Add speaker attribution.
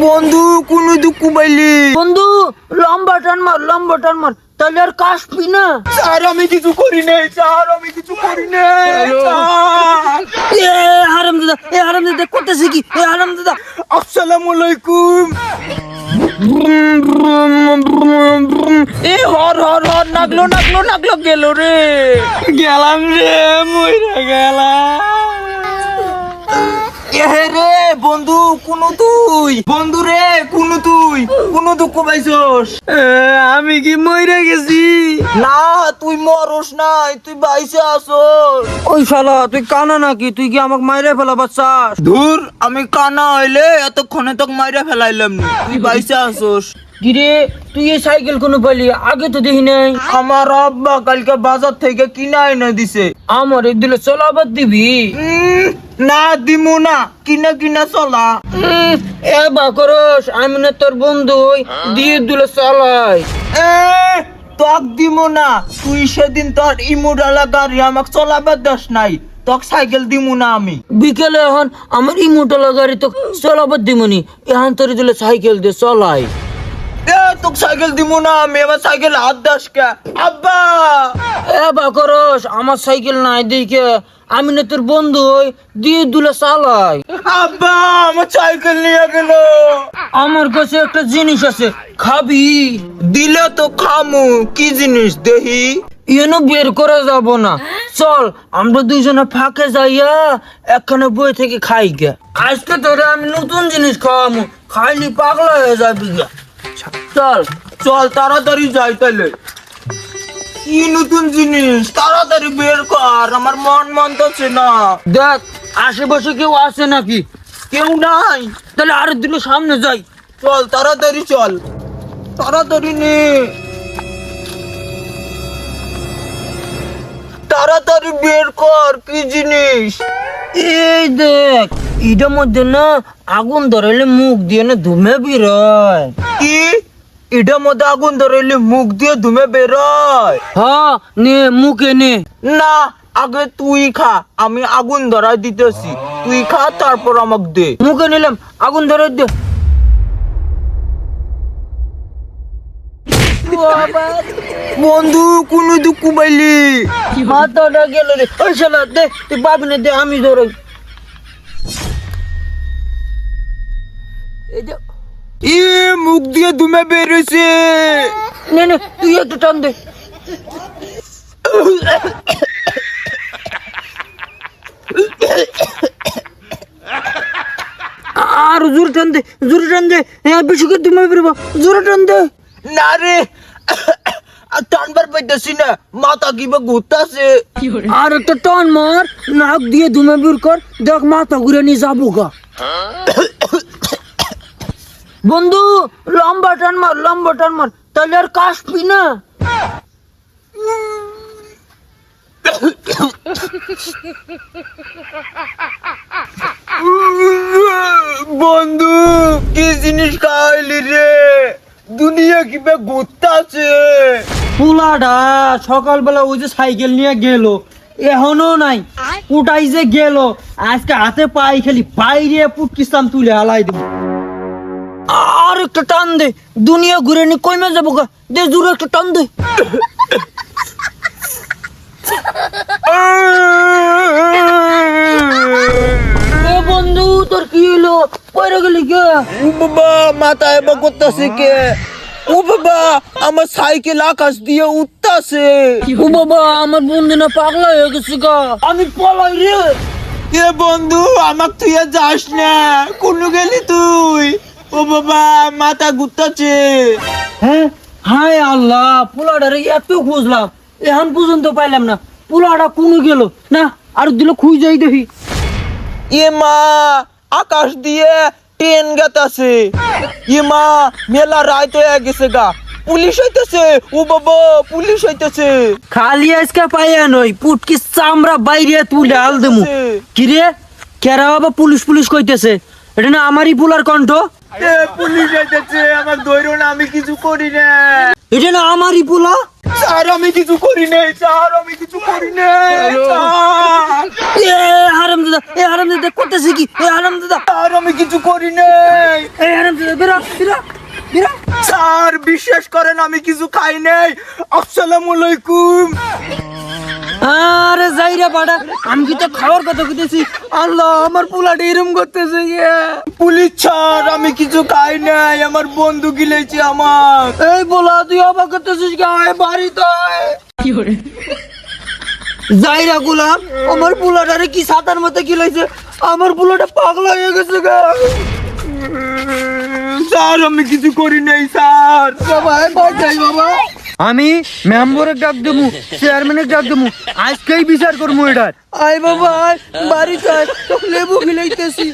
Speaker 1: বন্ধু কোন দুঃখ পাইলি?
Speaker 2: বন্ধু লম্বা টান মার তাহলে আর কাশবি না।
Speaker 1: স্যার আমি কিছু করি নাই, স্যার আমি কিছু করি নাই।
Speaker 2: হারামজাদা করতেছে কি? হারামজাদা
Speaker 1: আসসালামু আলাইকুম।
Speaker 2: হর নাগলো গেল রে।
Speaker 1: গেলাম রে, মইরা গেলাম। রে বন্ধু কোন তুই? বন্ধু রে কোন তুই? কোন দুঃখ পাইছস?
Speaker 2: আমি কি মইরা গেছি?
Speaker 1: না তুই মরস নাই, তুই বাইসে আসস।
Speaker 2: ওই শালা তুই কানা নাকি? তুই কি আমাকে মাইরে ফেলাবার চাস?
Speaker 1: ধুর আমি কানা হইলে এতক্ষণে তোকে মাইরা ফেলাইলাম নি, তুই বাইসে আসস।
Speaker 2: কিরে তুই এই সাইকেল কোনো পালি? আগে তো দেখি নাই।
Speaker 1: আমার আব্বা কালকে বাজার থেকে কিনা এনে দিছে।
Speaker 2: আমার এই দিলে চলাবার দিবি?
Speaker 1: না দিমু না, কিনা চলা।
Speaker 2: এ বাকরস আমি না তোর বন্ধু, দিয়ে দিলে চালাই।
Speaker 1: তক দিমু না, তুই সেদিন তোর ইমুডালা গাড়ি আমাকে চলাবার দাস নাই, তক সাইকেল দিমু না আমি।
Speaker 2: বিকেলে এখন আমার ইমোটালা গাড়ি তো চলাবার দিমনি, এখন তোর দিলে সাইকেল দিয়ে চলাই।
Speaker 1: তোকে সাইকেল দিমু না আমি, এবার সাইকেল হাত দাস কে? আব্বা
Speaker 2: এ বাকরস আমার সাইকেল নাই দেখে আমি না তোর বন্ধু, দিয়ে দিলে চালাই।
Speaker 1: আব্বা আমার সাইকেল নিয়ে গেল।
Speaker 2: আমার কাছে একটা জিনিস আছে, খাবি?
Speaker 1: দিলে তো খামু, কি জিনিস দেহি?
Speaker 2: এনে বের করে যাব না, চল আমরা দুইজনে ফাঁকে যাইয়া একখানে বই থেকে খাই গে। আজকে তোরে আমি নতুন জিনিস খাওয়ামু, খাইলি পাগলা হয়ে যাবি গে। চল
Speaker 1: চল তাড়াতাড়ি যাই তাইলে। কি নতুন জিনিস? তাড়াতাড়ি বের কর, আমার মন মানতেছে না।
Speaker 2: দেখ আশেপাশে কেউ আছে নাকি?
Speaker 1: কেউ নাই।
Speaker 2: তাহলে আরো দিন সামনে যাই।
Speaker 1: চল তাড়াতাড়ি চল, তাড়াতাড়ি নে, তাড়াতাড়ি বের কর কি জিনিস।
Speaker 2: এই দেখ এটার মধ্যে না আগুন ধরাইলে মুখ দিয়ে না ধুমে বেরোয়।
Speaker 1: কি? এটার মধ্যে আগুন ধরাইলে মুখ দিয়ে ধুমে বেরোয়?
Speaker 2: হ্যাঁ নে মুখে নে।
Speaker 1: না আগে তুই খা, আমি আগুন ধরাই দিতেছি, তুই খা তারপর আমাকে দে।
Speaker 2: মুখে নিলাম, আগুন ধরাই দে।
Speaker 1: বন্ধু কোন দুঃখ পাইলি?
Speaker 2: মাথাটা গেল রে। ওই শালা দে, তুই পাবি না, দে আমি ধরাই। এই যে
Speaker 1: মুখ দিয়ে ধুমে বেরোছে।
Speaker 2: নে নে তুই একটু টান দে। আর জোরে টান দে, জোরে টান দে। হ্যাঁ বেশি করে তুমি বেরোবো, জোরে টান দে।
Speaker 1: না রে টানবার পাইতেছি না, মাথা কিবা ঘুরতাছে।
Speaker 2: আর একটা টান মার, নাক দিয়ে ধুমে বের কর, দেখ মাথা ঘুরে নিয়ে যাবো গা। বন্ধু লম্বা টান মার তাহলে আর কাশবি না।
Speaker 1: বন্ধু কি জিনিস খাইলি রে? দুনিয়া কিবা ঘুরতাছে।
Speaker 2: পুলাডা সকালবেলা ওই যে সাইকেল নিয়ে গেল, এখনো নাই। কোটাই যে গেল, আজকে হাতে পাই খালি বাইরে পুটকিস্তান তুলে হালাই দেব। আর একটা টান দে, দুনিয়া ঘুরে নি কইমে যাবো গা, দে জোরে একটা টান দে। এ বন্ধু তোর কি হলো? পয়রা গেলি কে?
Speaker 1: ও বাবা মাথায় এবার করতেছে কে? ও বাবা আমার সাইকেল আকাশ দিয়ে উঠতাছে।
Speaker 2: ও বাবা আমার বন্ধু না পাগলা হয়ে গেছে গা, আমি পলাই রে।
Speaker 1: এ বন্ধু আমাক তুই আর যাস না, কোন গেলি তুই? ও বাবা মাথা ঘুরতাছে।
Speaker 2: হ্যাঁ হায় আল্লাহ, পোলাডারে এত খুঁজলাম এখন পর্যন্ত পাইলাম না। পোলাডা কোন গেল না, আর দিল খুঁজ যাই দেখি।
Speaker 1: এ মা আকাশ দিয়ে ট্রেন গেতাছে। এ মা মেলা রাত হয়ে গেছে গা, পুলিশ হইতেছে। ও বাবা পুলিশ হইতেছে।
Speaker 2: খালি আজকে পাইয়া নই, পুটকি চামড়া বাইরে তুলে আল দেমু। কিরে কেরা বাবা পুলিশ কইতেছে? এটা না আমারই পোলার কণ্ঠ।
Speaker 1: পুলিশ হইতেছে, আমার ধৈর্য না, আমি কিছু করি না।
Speaker 2: এটা না আমারই পোলা।
Speaker 1: স্যার আমি কিছু করি নাই, স্যার আমি কিছু করি নাই, স্যার।
Speaker 2: এ হারামজাদা করতেছে কি? এ হারামজাদা,
Speaker 1: স্যার আমি কিছু করি নাই।
Speaker 2: এই হারামজাদা বেরা বেরা বেরা।
Speaker 1: স্যার বিশ্বাস করেন আমি কিছু খাই নাই। আসসালামু আলাইকুম।
Speaker 2: আরে যাইরা বাড়া, আমি কি তো খাওয়ার কথা কইতেছি। আল্লাহ, আমার পোলাটা এরম করতেছে।
Speaker 1: পুলিশ স্যার আমি কিছু খাই নাই, আমার বন্ধু গিলেছে আমার।
Speaker 2: এই পোলা, তুই অবাক করতেছিস গায়ে বাড়িতে যাইরা গোলাম, আমার পোলাটারে কি সাতার মতো কি লইছে? আমার পোলাটা পাগলা হয়ে গেছে গা।
Speaker 1: স্যার আমি কিছু করি নাই স্যার।
Speaker 2: বাবা যাই বাবা, আমি মেম্বারের ডাক দেবো, চেয়ারম্যানের ডাক দেবো, আজকেই বিচার করবো এটার। আয় বাবা আয়, বাড়ি চাই, তো লেবু খিলাইতেছি।